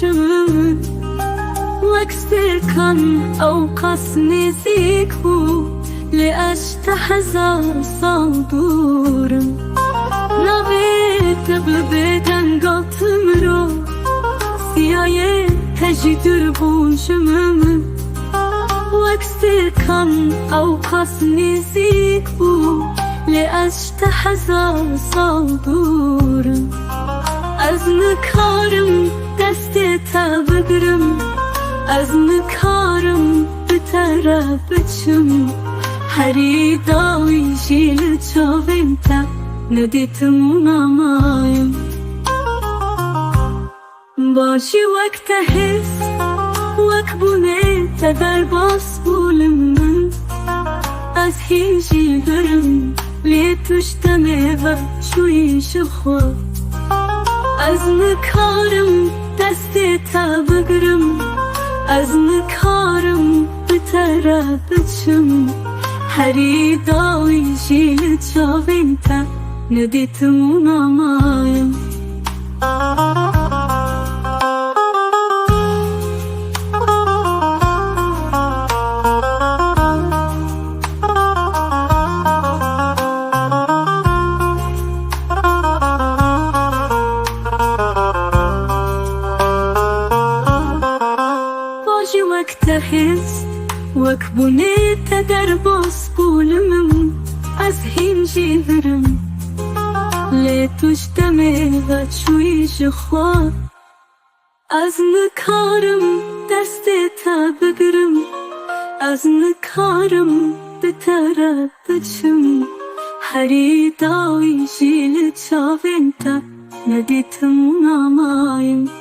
شمم واكسكن أو قصني زيكو لأشتحزر صدورم نبيت ببيتن قطمرو سياية تجدر بون شمم واكسكن أو قصني زيكو لأشتحزر صدورم از نکارم دستت بگرم از نکارم به طرف بچم هری داوی جیل چاویم تا ندیتم نمایم باشی وقت حس وقت بونه تا در باس بولم من از هیچی برم لیتوش دمه و شویش خود از نکارم دستت بگرم از نکارم به طرف بچم هری داوی جیل چاوین تا ندیتم نمایم وقت حس وقت بنيت درباس بولمم از هنجي برم ليتوش دمي وشويش خواه از نکارم دستت بگرم از نکارم به طرف بچم هری داوی جیل چاوین تا ندیتم نمایم